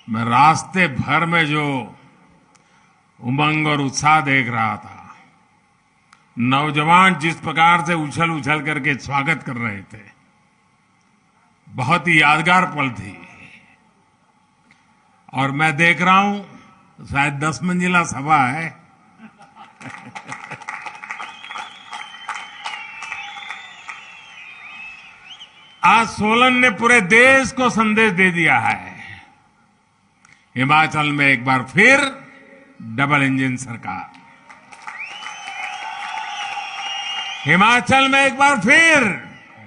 मैं रास्ते भर में जो उमंग और उत्साह देख रहा था, नौजवान जिस प्रकार से उछल उछल करके स्वागत कर रहे थे, बहुत ही यादगार पल थी। और मैं देख रहा हूं शायद 10 मंजिला सभा है। आज सोलन ने पूरे देश को संदेश दे दिया है, हिमाचल में एक बार फिर डबल इंजन सरकार, हिमाचल में एक बार फिर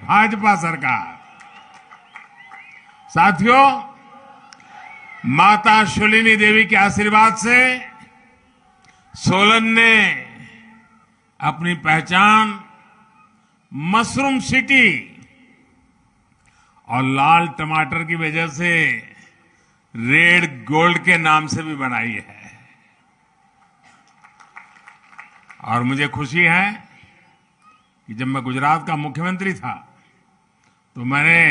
भाजपा सरकार। साथियों, माता शूलिनी देवी के आशीर्वाद से सोलन ने अपनी पहचान मशरूम सिटी और लाल टमाटर की वजह से रेड गोल्ड के नाम से भी बनाई है। और मुझे खुशी है कि जब मैं गुजरात का मुख्यमंत्री था तो मैंने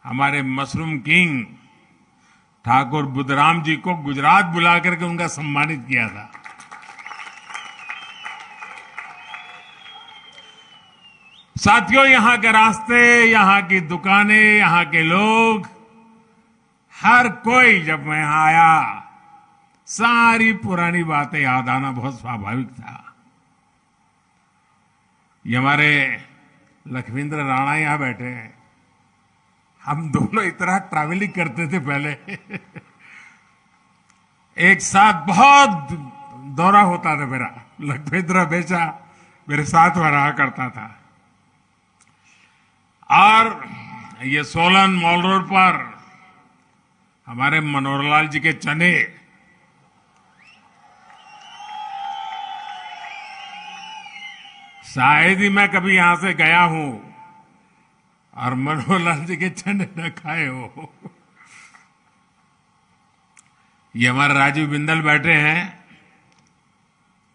हमारे मशरूम किंग ठाकुर बुद्धराम जी को गुजरात बुला करके उनका सम्मानित किया था। साथियों, यहां के रास्ते, यहां की दुकानें, यहां के लोग, हर कोई जब मैं यहां आया, सारी पुरानी बातें याद आना बहुत स्वाभाविक था। ये हमारे लखविंद्र राणा यहां बैठे हैं। हम दोनों इतना ट्रैवलिंग करते थे पहले। एक साथ बहुत दौरा होता था मेरा। लखविंद्र हमेशा मेरे साथ में रहा करता था। और ये सोलन मॉल रोड पर हमारे मनोहर लाल जी के चने, शायद ही मैं कभी यहां से गया हूं और मनोहर लाल जी के चने न खाए हो। ये हमारे राजीव बिंदल बैठे हैं,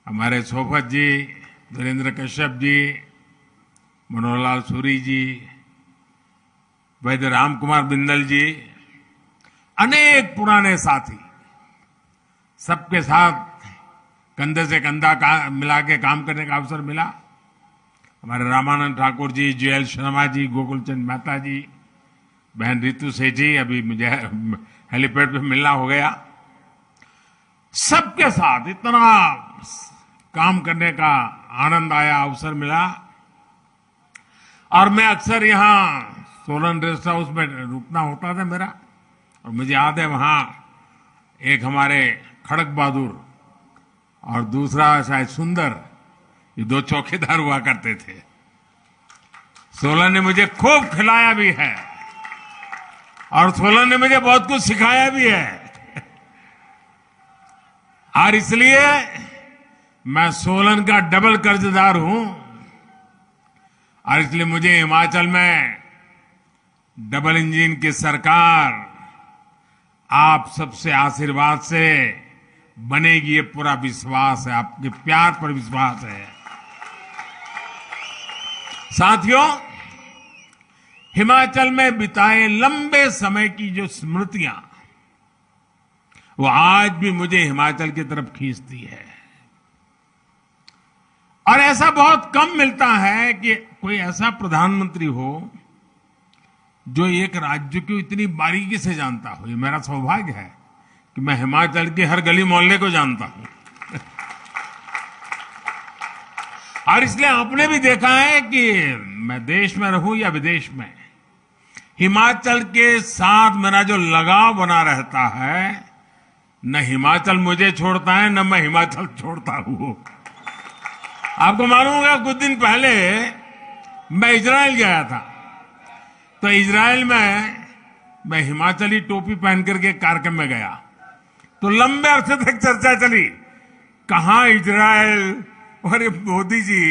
हमारे सोफत जी, धीरेन्द्र कश्यप जी, मनोहर लाल सूरी जी, वैद्य राम कुमार बिंदल जी, अनेक पुराने साथी, सबके साथ कंधे से कंधा मिला के काम करने का अवसर मिला। हमारे रामानंद ठाकुर जी, JL शर्मा जी, गोकुल चंद मेहता जी, बहन रितु सेठी, अभी मुझे हेलीपैड पे मिलना हो गया। सबके साथ इतना काम करने का आनंद आया, अवसर मिला। और मैं अक्सर यहां सोलन रेस्ट हाउस में रुकना होता था मेरा, और मुझे याद है वहां एक हमारे खड़क बहादुर और दूसरा शायद सुंदर, ये 2 चौकीदार हुआ करते थे। सोलन ने मुझे खूब खिलाया भी है और सोलन ने मुझे बहुत कुछ सिखाया भी है। और इसलिए मैं सोलन का डबल कर्जदार हूं। और इसलिए मुझे हिमाचल में डबल इंजन की सरकार आप सबसे आशीर्वाद से बनेगी, ये पूरा विश्वास है, आपके प्यार पर विश्वास है। साथियों, हिमाचल में बिताए लंबे समय की जो स्मृतियां, वो आज भी मुझे हिमाचल की तरफ खींचती है। और ऐसा बहुत कम मिलता है कि कोई ऐसा प्रधानमंत्री हो जो एक राज्य को इतनी बारीकी से जानता हो। ये मेरा सौभाग्य है कि मैं हिमाचल के हर गली मोहल्ले को जानता हूं। और इसलिए आपने भी देखा है कि मैं देश में रहूं या विदेश में, हिमाचल के साथ मेरा जो लगाव बना रहता है, न हिमाचल मुझे छोड़ता है, न मैं हिमाचल छोड़ता हूं। आपको मालूम होगा, कुछ दिन पहले मैं इजराइल गया था। तो इजराइल में मैं हिमाचली टोपी पहन करके कार्यक्रम में गया, तो लंबे अरसे तक चर्चा चली, कहां इजराइल, और ये मोदी जी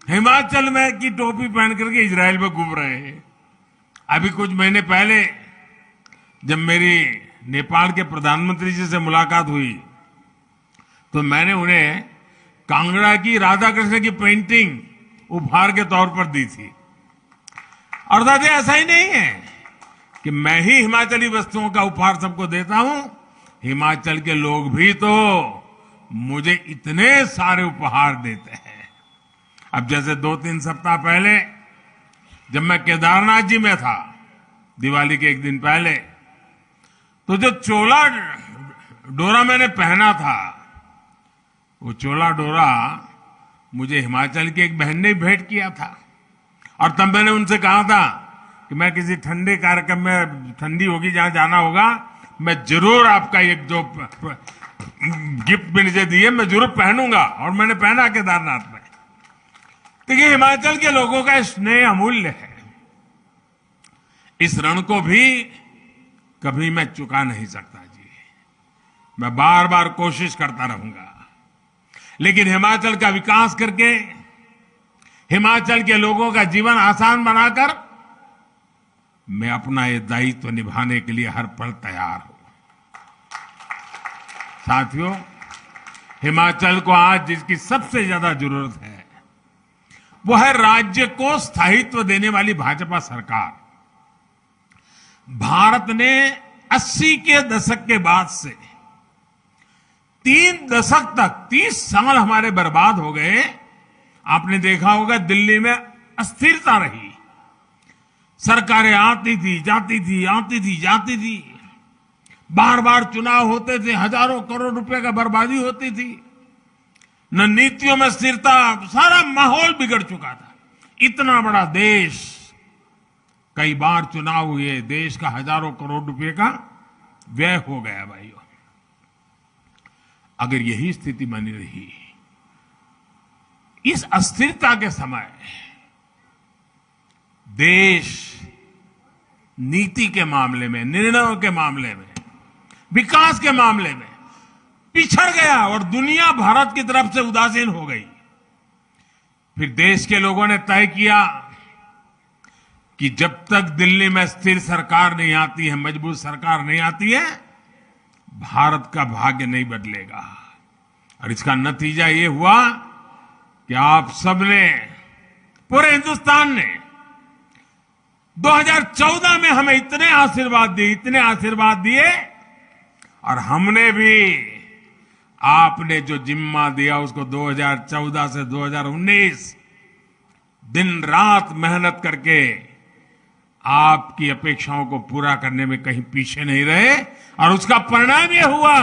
हिमाचल में की टोपी पहन करके इजराइल में घूम रहे हैं। अभी कुछ महीने पहले जब मेरी नेपाल के प्रधानमंत्री जी से मुलाकात हुई तो मैंने उन्हें कांगड़ा की राधा कृष्ण की पेंटिंग उपहार के तौर पर दी थी। और दादा, ऐसा ही नहीं है कि मैं ही हिमाचली वस्तुओं का उपहार सबको देता हूं, हिमाचल के लोग भी तो मुझे इतने सारे उपहार देते हैं। अब जैसे 2-3 सप्ताह पहले जब मैं केदारनाथ जी में था, दिवाली के एक दिन पहले, तो जो चोला डोरा मैंने पहना था, वो चोला डोरा मुझे हिमाचल की एक बहन ने भेंट किया था। और तब मैंने उनसे कहा था कि मैं किसी ठंडे कार्यक्रम में, ठंडी होगी जहां जाना होगा, मैं जरूर आपका एक जो गिफ्ट भी मुझे दिए मैं जरूर पहनूंगा। और मैंने पहना केदारनाथ में। देखिए, हिमाचल के लोगों का स्नेह अमूल्य है। इस ऋण को भी कभी मैं चुका नहीं सकता जी। मैं बार बार कोशिश करता रहूंगा, लेकिन हिमाचल का विकास करके, हिमाचल के लोगों का जीवन आसान बनाकर मैं अपना ये दायित्व निभाने के लिए हर पल तैयार हूं। साथियों, हिमाचल को आज जिसकी सबसे ज्यादा जरूरत है वो है राज्य को स्थायित्व देने वाली भाजपा सरकार। भारत ने 80 के दशक के बाद से 3 दशक तक 30 साल हमारे बर्बाद हो गए। आपने देखा होगा, दिल्ली में अस्थिरता रही, सरकारें आती थी जाती थी, आती थी जाती थी, बार बार चुनाव होते थे, हजारों करोड़ रुपए का बर्बादी होती थी, न नीतियों में स्थिरता, सारा माहौल बिगड़ चुका था। इतना बड़ा देश, कई बार चुनाव हुए, देश का हजारों करोड़ रुपए का व्यय हो गया भाइयों। अगर यही स्थिति बनी रही, इस अस्थिरता के समय देश नीति के मामले में, निर्णयों के मामले में, विकास के मामले में पिछड़ गया और दुनिया भारत की तरफ से उदासीन हो गई। फिर देश के लोगों ने तय किया कि जब तक दिल्ली में स्थिर सरकार नहीं आती है, मजबूत सरकार नहीं आती है, भारत का भाग्य नहीं बदलेगा। और इसका नतीजा ये हुआ कि आप सबने, पूरे हिंदुस्तान ने 2014 में हमें इतने आशीर्वाद दिए, और हमने भी आपने जो जिम्मा दिया उसको 2014 से 2019 दिन रात मेहनत करके आपकी अपेक्षाओं को पूरा करने में कहीं पीछे नहीं रहे। और उसका परिणाम यह हुआ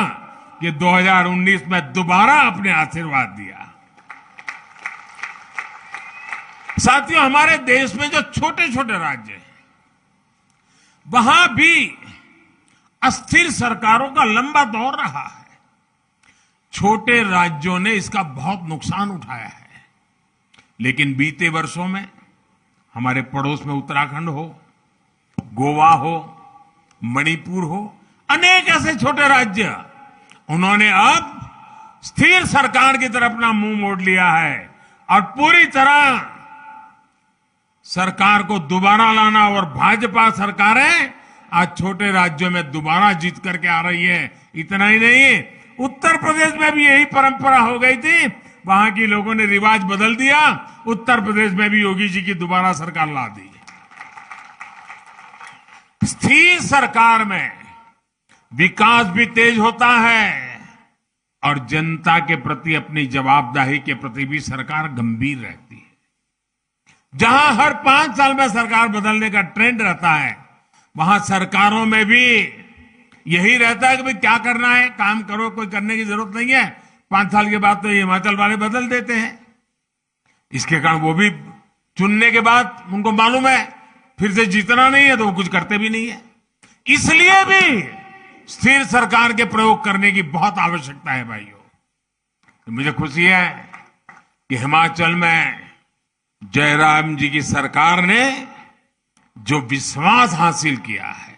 कि 2019 में दोबारा आपने आशीर्वाद दिया। साथियों, हमारे देश में जो छोटे छोटे राज्य हैं, वहां भी अस्थिर सरकारों का लंबा दौर रहा है। छोटे राज्यों ने इसका बहुत नुकसान उठाया है। लेकिन बीते वर्षों में हमारे पड़ोस में उत्तराखंड हो, गोवा हो, मणिपुर हो, अनेक ऐसे छोटे राज्य, उन्होंने अब स्थिर सरकार की तरफ अपना मुंह मोड़ लिया है और पूरी तरह सरकार को दोबारा लाना। और भाजपा सरकारें आज छोटे राज्यों में दोबारा जीत करके आ रही है। इतना ही नहीं, उत्तर प्रदेश में भी यही परंपरा हो गई थी, वहां के लोगों ने रिवाज बदल दिया, उत्तर प्रदेश में भी योगी जी की दोबारा सरकार ला दी। स्थिर सरकार में विकास भी तेज होता है और जनता के प्रति अपनी जवाबदेही के प्रति भी सरकार गंभीर रहती है। जहां हर 5 साल में सरकार बदलने का ट्रेंड रहता है, वहां सरकारों में भी यही रहता है कि भाई क्या करना है, काम करो, कोई करने की जरूरत नहीं है। 5 साल के बाद तो ये हिमाचल वाले बदल देते हैं। इसके कारण वो भी चुनने के बाद उनको मालूम है फिर से जीतना नहीं है, तो वो कुछ करते भी नहीं है। इसलिए भी स्थिर सरकार के प्रयोग करने की बहुत आवश्यकता है भाइयों। तो मुझे खुशी है कि हिमाचल में जयराम जी की सरकार ने जो विश्वास हासिल किया है,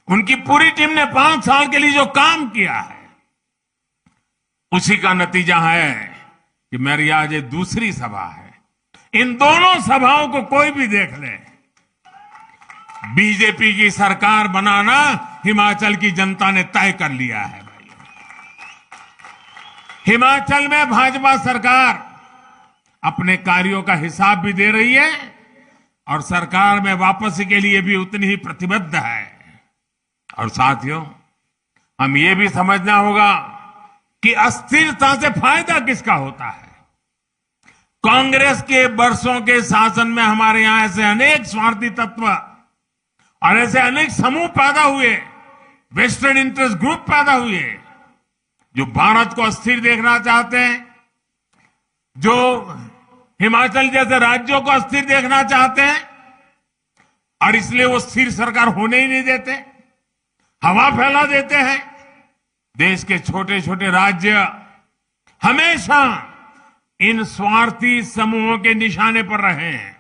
उनकी पूरी टीम ने 5 साल के लिए जो काम किया है, उसी का नतीजा है कि मेरी आज ये दूसरी सभा है। इन दोनों सभाओं को कोई भी देख ले, बीजेपी की सरकार बनाना हिमाचल की जनता ने तय कर लिया है भाई। हिमाचल में भाजपा सरकार अपने कार्यों का हिसाब भी दे रही है, और सरकार में वापसी के लिए भी उतनी ही प्रतिबद्ध है। और साथियों, हम ये भी समझना होगा कि अस्थिरता से फायदा किसका होता है। कांग्रेस के वर्षों के शासन में हमारे यहां ऐसे अनेक स्वार्थी तत्व और ऐसे अनेक समूह पैदा हुए, वेस्टर्न इंटरेस्ट ग्रुप पैदा हुए, जो भारत को अस्थिर देखना चाहते हैं, जो हिमाचल जैसे राज्यों को अस्थिर देखना चाहते हैं, और इसलिए वो स्थिर सरकार होने ही नहीं देते, हवा फैला देते हैं। देश के छोटे छोटे राज्य हमेशा इन स्वार्थी समूहों के निशाने पर रहे हैं।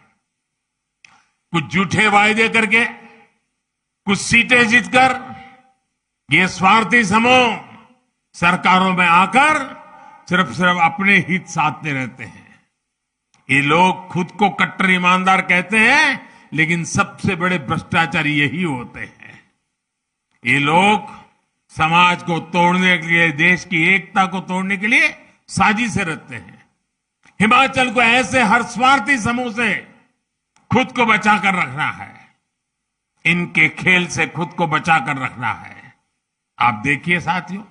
कुछ झूठे वायदे करके, कुछ सीटें जीतकर ये स्वार्थी समूह सरकारों में आकर सिर्फ अपने हित साधते रहते हैं। ये लोग खुद को कट्टर ईमानदार कहते हैं, लेकिन सबसे बड़े भ्रष्टाचारी यही होते हैं। ये लोग समाज को तोड़ने के लिए, देश की एकता को तोड़ने के लिए साजिशें रचते हैं। हिमाचल को ऐसे हर स्वार्थी समूह से खुद को बचाकर रखना है, इनके खेल से खुद को बचाकर रखना है। आप देखिए साथियों,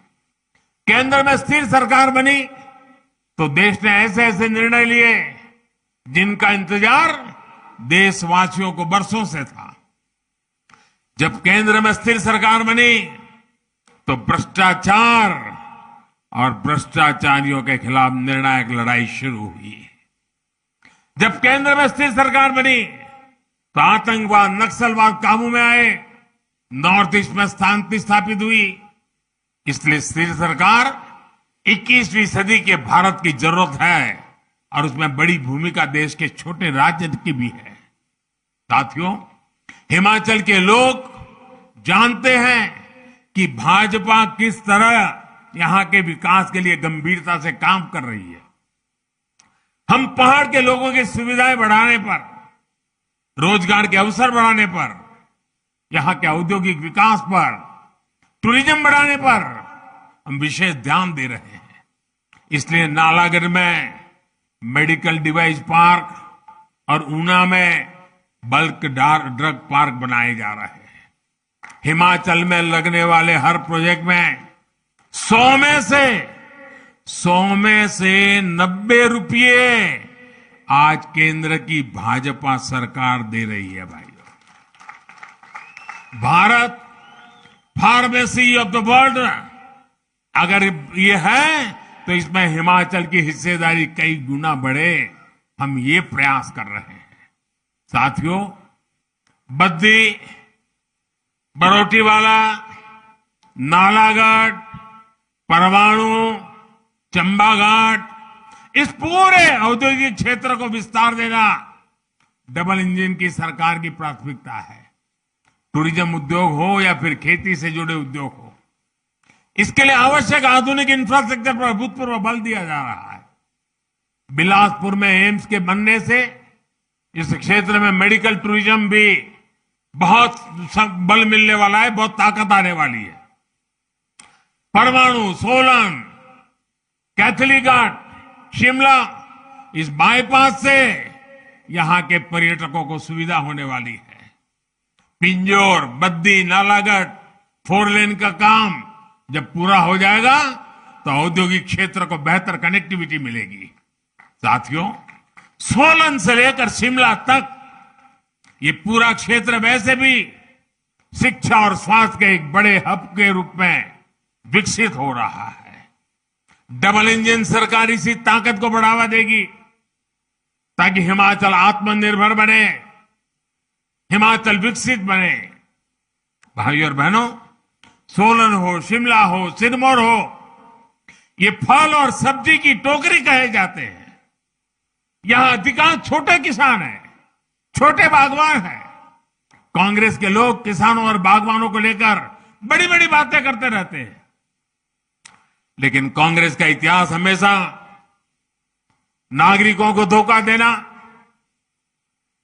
केंद्र में स्थिर सरकार बनी तो देश ने ऐसे ऐसे निर्णय लिए जिनका इंतजार देशवासियों को बरसों से था। जब केंद्र में स्थिर सरकार बनी तो भ्रष्टाचार और भ्रष्टाचारियों के खिलाफ निर्णायक लड़ाई शुरू हुई। जब केंद्र में स्थिर सरकार बनी तो आतंकवाद, नक्सलवाद काबू में आए, नॉर्थ ईस्ट में शांति स्थापित हुई। इसलिए स्थिर सरकार 21वीं सदी के भारत की जरूरत है और उसमें बड़ी भूमिका देश के छोटे राज्य की भी है। साथियों, हिमाचल के लोग जानते हैं कि भाजपा किस तरह यहां के विकास के लिए गंभीरता से काम कर रही है। हम पहाड़ के लोगों की सुविधाएं बढ़ाने पर, रोजगार के अवसर बढ़ाने पर, यहां के औद्योगिक विकास पर, टूरिज्म बढ़ाने पर हम विशेष ध्यान दे रहे हैं। इसलिए नालागढ़ में मेडिकल डिवाइस पार्क और ऊना में बल्क ड्रग पार्क बनाए जा रहे हैं। हिमाचल में लगने वाले हर प्रोजेक्ट में 100 में से 90 रुपये आज केंद्र की भाजपा सरकार दे रही है। भाइयों, Bharat pharmacy of the world अगर ये है तो इसमें हिमाचल की हिस्सेदारी कई गुना बढ़े, हम ये प्रयास कर रहे हैं। साथियों, बद्दी, बरोटीवाला, नालागढ़, परवाणु, चंबाघाट, इस पूरे औद्योगिक क्षेत्र को विस्तार देना डबल इंजन की सरकार की प्राथमिकता है। टूरिज्म उद्योग हो या फिर खेती से जुड़े उद्योग हो, इसके लिए आवश्यक आधुनिक इंफ्रास्ट्रक्चर पर अभूतपूर्व बल दिया जा रहा है। बिलासपुर में एम्स के बनने से इस क्षेत्र में मेडिकल टूरिज्म भी बहुत बल मिलने वाला है, बहुत ताकत आने वाली है। परवाणु, सोलन, कैथलीघाट, शिमला, इस बाईपास से यहां के पर्यटकों को सुविधा होने वाली है। पिंजौर, बद्दी, नालागढ़ 4 लेन का काम जब पूरा हो जाएगा तो औद्योगिक क्षेत्र को बेहतर कनेक्टिविटी मिलेगी। साथियों, सोलन से लेकर शिमला तक ये पूरा क्षेत्र वैसे भी शिक्षा और स्वास्थ्य के एक बड़े हब के रूप में विकसित हो रहा है। डबल इंजन सरकार इसी ताकत को बढ़ावा देगी ताकि हिमाचल आत्मनिर्भर बने, हिमाचल विकसित बने। भाइयों और बहनों, सोलन हो, शिमला हो, सिरमौर हो, ये फल और सब्जी की टोकरी कहे जाते हैं। यहां अधिकांश छोटे किसान हैं, छोटे बागवान हैं। कांग्रेस के लोग किसानों और बागवानों को लेकर बड़ी बड़ी बातें करते रहते हैं, लेकिन कांग्रेस का इतिहास हमेशा नागरिकों को धोखा देना,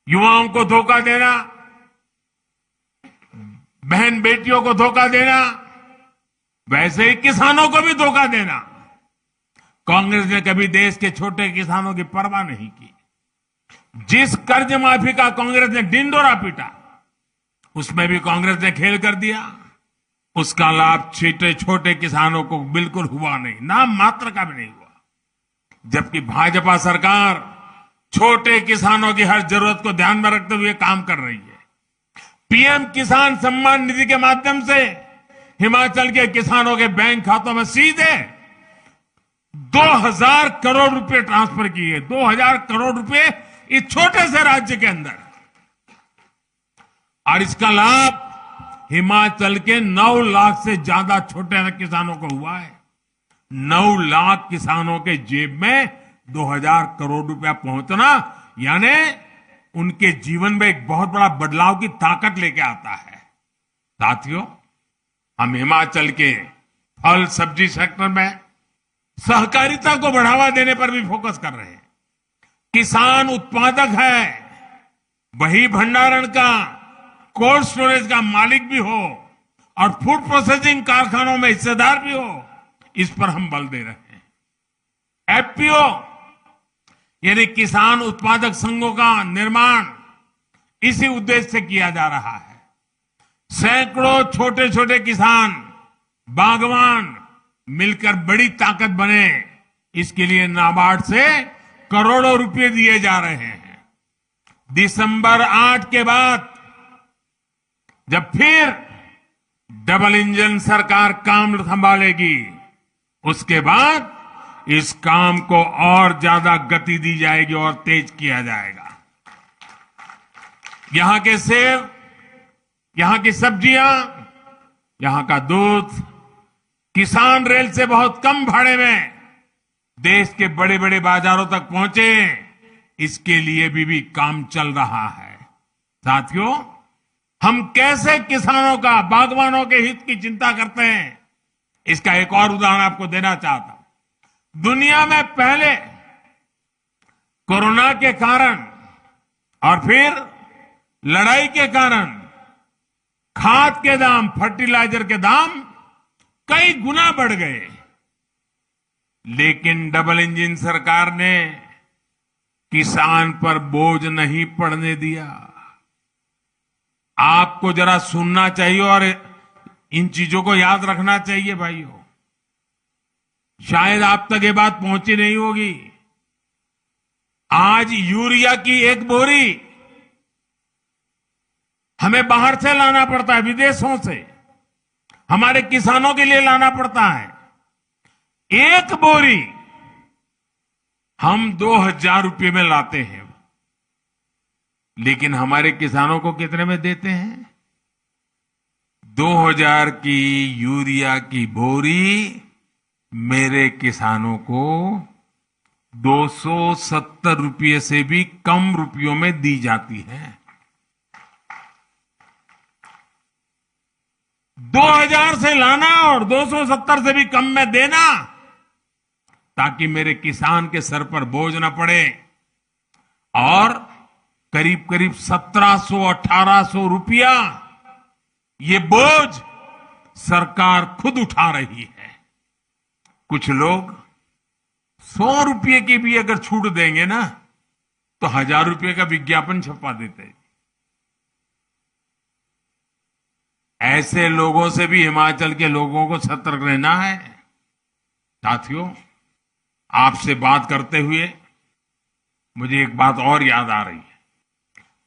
युवाओं को धोखा देना, बहन बेटियों को धोखा देना, वैसे ही किसानों को भी धोखा देना। कांग्रेस ने कभी देश के छोटे किसानों की परवाह नहीं की। जिस कर्ज माफी का कांग्रेस ने ढिंढोरा पीटा, उसमें भी कांग्रेस ने खेल कर दिया। उसका लाभ छोटे छोटे किसानों को बिल्कुल हुआ नहीं, नाम मात्र का भी नहीं हुआ। जबकि भाजपा सरकार छोटे किसानों की हर जरूरत को ध्यान में रखते हुए काम कर रही है। पीएम किसान सम्मान निधि के माध्यम से हिमाचल के किसानों के बैंक खातों में सीधे 2000 करोड़ रुपए ट्रांसफर किए। 2000 करोड़ रुपए इस छोटे से राज्य के अंदर, और इसका लाभ हिमाचल के 9 लाख से ज्यादा छोटे किसानों को हुआ है। 9 लाख किसानों के जेब में 2000 करोड़ रुपया पहुंचना यानी उनके जीवन में एक बहुत बड़ा बदलाव की ताकत लेके आता है। साथियों, हम हिमाचल के फल सब्जी सेक्टर में सहकारिता को बढ़ावा देने पर भी फोकस कर रहे हैं। किसान उत्पादक है, वही भंडारण का, कोल्ड स्टोरेज का मालिक भी हो और फूड प्रोसेसिंग कारखानों में हिस्सेदार भी हो, इस पर हम बल दे रहे हैं। एफपीओ यानी किसान उत्पादक संघों का निर्माण इसी उद्देश्य से किया जा रहा है। सैकड़ों छोटे छोटे किसान, बागवान मिलकर बड़ी ताकत बने, इसके लिए नाबार्ड से करोड़ों रुपए दिए जा रहे हैं। दिसंबर 8 के बाद जब फिर डबल इंजन सरकार काम संभालेगी, उसके बाद इस काम को और ज्यादा गति दी जाएगी और तेज किया जाएगा। यहां के सेब, यहां की सब्जियां, यहां का दूध किसान रेल से बहुत कम भाड़े में देश के बड़े बड़े बाजारों तक पहुंचे, इसके लिए भी काम चल रहा है। साथियों, हम कैसे किसानों का, बागवानों के हित की चिंता करते हैं, इसका एक और उदाहरण आपको देना चाहता हूं। दुनिया में पहले कोरोना के कारण और फिर लड़ाई के कारण खाद के दाम, फर्टिलाइजर के दाम कई गुना बढ़ गए, लेकिन डबल इंजन सरकार ने किसान पर बोझ नहीं पड़ने दिया। आपको जरा सुनना चाहिए और इन चीजों को याद रखना चाहिए भाइयों। शायद आप तक ये बात पहुंची नहीं होगी। आज यूरिया की एक बोरी हमें बाहर से लाना पड़ता है, विदेशों से हमारे किसानों के लिए लाना पड़ता है। एक बोरी हम 2000 रुपये में लाते हैं, लेकिन हमारे किसानों को कितने में देते हैं? 2000 की यूरिया की बोरी मेरे किसानों को 270 रुपये से भी कम रुपयों में दी जाती है। 2000 से लाना और 270 से भी कम में देना, ताकि मेरे किसान के सर पर बोझ न पड़े। और करीब करीब 1700-1800 रुपया ये बोझ सरकार खुद उठा रही है। कुछ लोग 100 रुपये की भी अगर छूट देंगे ना, तो 1000 रुपये का विज्ञापन छपवा देते हैं। ऐसे लोगों से भी हिमाचल के लोगों को सतर्क रहना है। साथियों, आपसे बात करते हुए मुझे एक बात और याद आ रही है।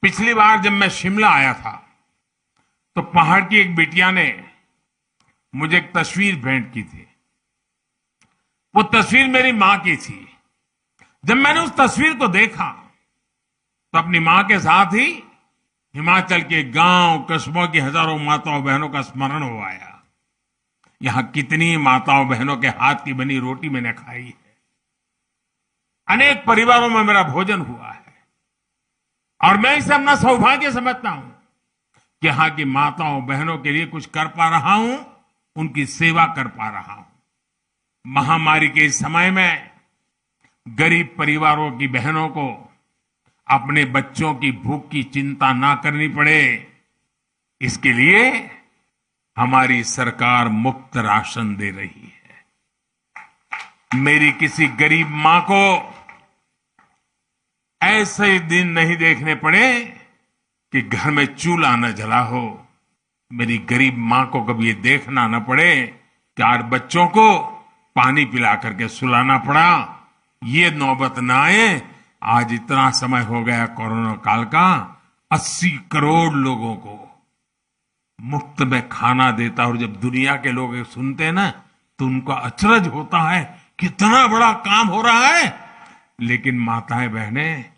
पिछली बार जब मैं शिमला आया था, तो पहाड़ की एक बिटिया ने मुझे एक तस्वीर भेंट की थी। वो तस्वीर मेरी मां की थी। जब मैंने उस तस्वीर को देखा, तो अपनी मां के साथ ही हिमाचल के गांव कस्बों की हजारों माताओं बहनों का स्मरण हो आया। यहां कितनी माताओं बहनों के हाथ की बनी रोटी मैंने खाई है। अनेक परिवारों में मेरा भोजन हुआ है, और मैं इसे अपना सौभाग्य समझता हूं कि यहां की माताओं बहनों के लिए कुछ कर पा रहा हूं, उनकी सेवा कर पा रहा हूं। महामारी के इस समय में गरीब परिवारों की बहनों को अपने बच्चों की भूख की चिंता ना करनी पड़े, इसके लिए हमारी सरकार मुफ्त राशन दे रही है। मेरी किसी गरीब मां को ऐसे दिन नहीं देखने पड़े कि घर में चूल्हा न जला हो। मेरी गरीब मां को कभी ये देखना न पड़े कि आज बच्चों को पानी पिला करके सुलाना पड़ा। ये नौबत न आए। आज इतना समय हो गया कोरोना काल का, 80 करोड़ लोगों को मुफ्त में खाना देता। और जब दुनिया के लोग ये सुनते हैं ना, तो उनका अचरज होता है, कितना बड़ा काम हो रहा है। लेकिन माताएं बहनें,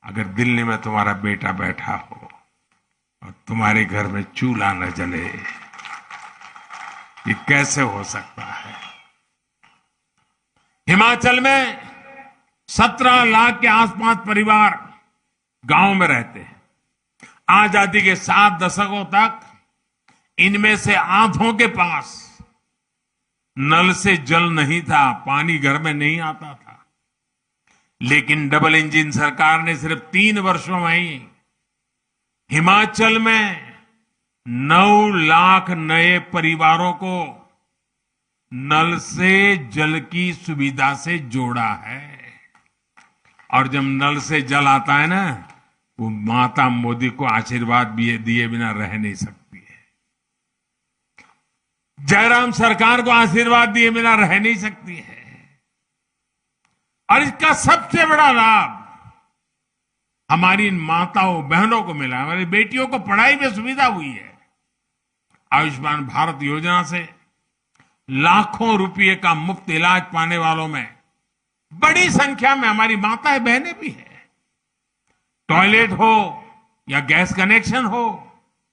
अगर दिल्ली में तुम्हारा बेटा बैठा हो और तुम्हारे घर में चूल्हा न जले, ये कैसे हो सकता है। हिमाचल में 17 लाख के आसपास परिवार गांव में रहते हैं। आजादी के 7 दशकों तक इनमें से आधों के पास नल से जल नहीं था, पानी घर में नहीं आता था। लेकिन डबल इंजन सरकार ने सिर्फ 3 वर्षों में ही हिमाचल में 9 लाख नए परिवारों को नल से जल की सुविधा से जोड़ा है। और जब नल से जल आता है ना, वो माता मोदी को आशीर्वाद भी दिए बिना रह नहीं सकती है। जयराम सरकार को आशीर्वाद दिए बिना रह नहीं सकती है। और इसका सबसे बड़ा लाभ हमारी इन माताओं बहनों को मिला। हमारी बेटियों को पढ़ाई में सुविधा हुई है। आयुष्मान भारत योजना से लाखों रुपए का मुफ्त इलाज पाने वालों में बड़ी संख्या में हमारी माताएं बहनें भी हैं। टॉयलेट हो या गैस कनेक्शन हो,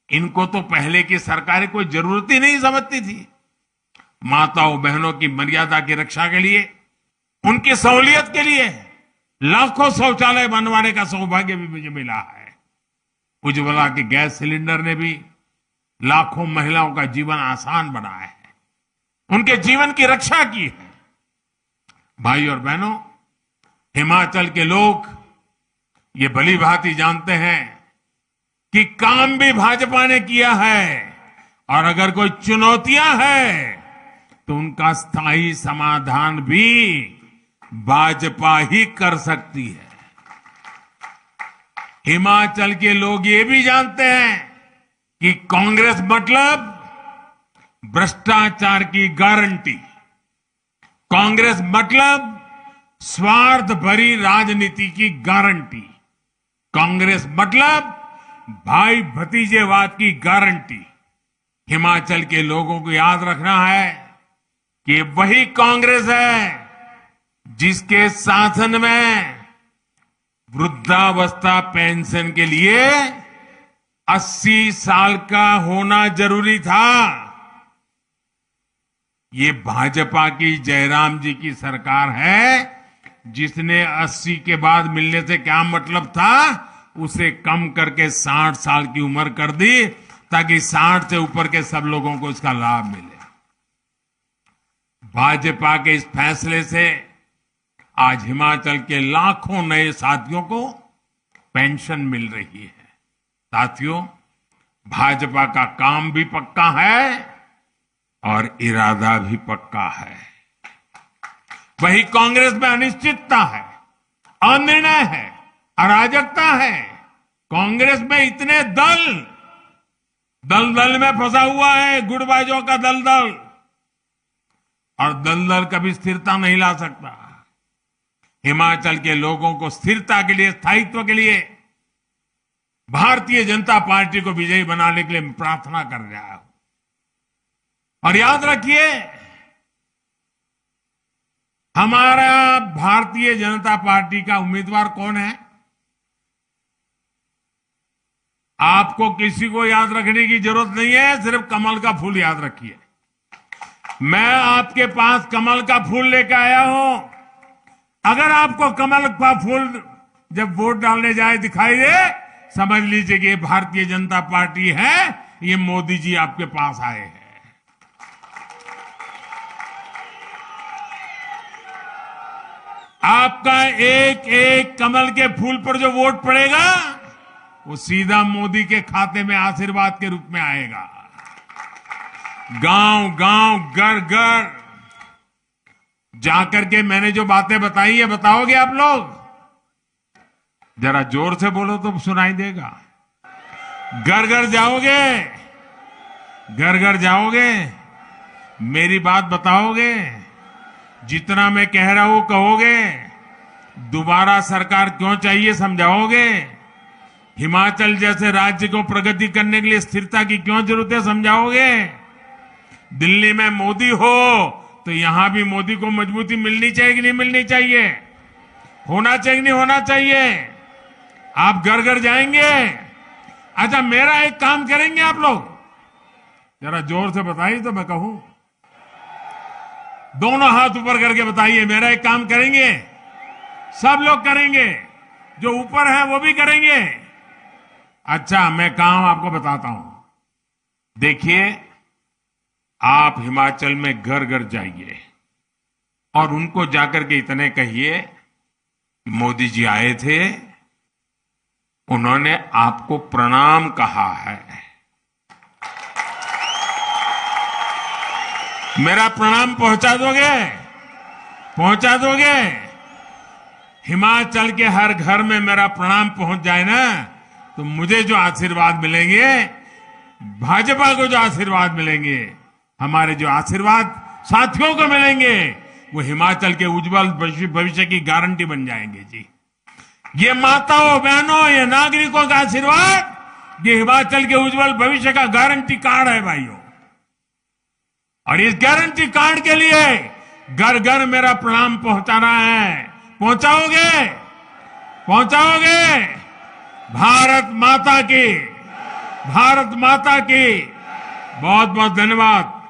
इनको तो पहले की सरकारें कोई जरूरत ही नहीं समझती थी। माताओं बहनों की मर्यादा की रक्षा के लिए, उनकी सहूलियत के लिए लाखों शौचालय बनवाने का सौभाग्य भी मुझे मिला है। उज्ज्वला के गैस सिलेंडर ने भी लाखों महिलाओं का जीवन आसान बनाया है, उनके जीवन की रक्षा की है। भाई और बहनों, हिमाचल के लोग ये भली भांति जानते हैं कि काम भी भाजपा ने किया है, और अगर कोई चुनौतियां हैं तो उनका स्थायी समाधान भी भाजपा ही कर सकती है। हिमाचल के लोग ये भी जानते हैं कि कांग्रेस मतलब भ्रष्टाचार की गारंटी, कांग्रेस मतलब स्वार्थ भरी राजनीति की गारंटी, कांग्रेस मतलब भाई भतीजेवाद की गारंटी। हिमाचल के लोगों को याद रखना है कि वही कांग्रेस है जिसके शासन में वृद्धावस्था पेंशन के लिए 80 साल का होना जरूरी था। ये भाजपा की जयराम जी की सरकार है जिसने 80 के बाद मिलने से क्या मतलब था, उसे कम करके 60 साल की उम्र कर दी, ताकि 60 से ऊपर के सब लोगों को इसका लाभ मिले। भाजपा के इस फैसले से आज हिमाचल के लाखों नए साथियों को पेंशन मिल रही है। साथियों, भाजपा का काम भी पक्का है और इरादा भी पक्का है। वही कांग्रेस में अनिश्चितता है, अनिर्णय है, अराजकता है। कांग्रेस में इतने दल में फंसा हुआ है, गुटबाजों का दलदल, और दलदल कभी स्थिरता नहीं ला सकता। हिमाचल के लोगों को स्थिरता के लिए, स्थायित्व के लिए भारतीय जनता पार्टी को विजयी बनाने के लिए मैं प्रार्थना कर रहा हूं। और याद रखिए, हमारा भारतीय जनता पार्टी का उम्मीदवार कौन है? आपको किसी को याद रखने की जरूरत नहीं है, सिर्फ कमल का फूल याद रखिए। मैं आपके पास कमल का फूल लेकर आया हूं। अगर आपको कमल का फूल जब वोट डालने जाए दिखाई दे, समझ लीजिए कि ये भारतीय जनता पार्टी है, ये मोदी जी आपके पास आए हैं। आपका एक एक कमल के फूल पर जो वोट पड़ेगा, वो सीधा मोदी के खाते में आशीर्वाद के रूप में आएगा। गांव गांव, घर घर जाकर के मैंने जो बातें बताई है, बताओगे आप लोग? जरा जोर से बोलो तो सुनाई देगा। घर घर जाओगे, घर घर जाओगे, मेरी बात बताओगे, जितना मैं कह रहा हूं कहोगे, दोबारा सरकार क्यों चाहिए समझाओगे, हिमाचल जैसे राज्य को प्रगति करने के लिए स्थिरता की क्यों जरूरत है समझाओगे। दिल्ली में मोदी हो तो यहां भी मोदी को मजबूती मिलनी चाहिए कि नहीं मिलनी चाहिए, होना चाहिए कि नहीं होना चाहिए। आप घर घर जाएंगे। अच्छा, मेरा एक काम करेंगे आप लोग, जरा जोर से बताइए तो मैं कहूं। दोनों हाथ ऊपर करके बताइए, मेरा एक काम करेंगे। सब लोग करेंगे, जो ऊपर है वो भी करेंगे। अच्छा, मैं काम आपको बताता हूं। देखिए, आप हिमाचल में घर घर जाइए और उनको जाकर के इतने कहिए, मोदी जी आए थे, उन्होंने आपको प्रणाम कहा है। मेरा प्रणाम पहुंचा दोगे? पहुंचा दोगे? हिमाचल के हर घर में मेरा प्रणाम पहुंच जाए ना, तो मुझे जो आशीर्वाद मिलेंगे, भाजपा को जो आशीर्वाद मिलेंगे, हमारे जो आशीर्वाद साथियों को मिलेंगे, वो हिमाचल के उज्जवल भविष्य की गारंटी बन जाएंगे जी। ये माताओं बहनों, ये नागरिकों का आशीर्वाद, ये हिमाचल के उज्जवल भविष्य का गारंटी कार्ड है भाइयों। और इस गारंटी कार्ड के लिए घर घर मेरा प्रणाम पहुंचाना है। पहुंचाओगे? पहुंचाओगे? भारत माता की, भारत माता की। बहुत बहुत धन्यवाद।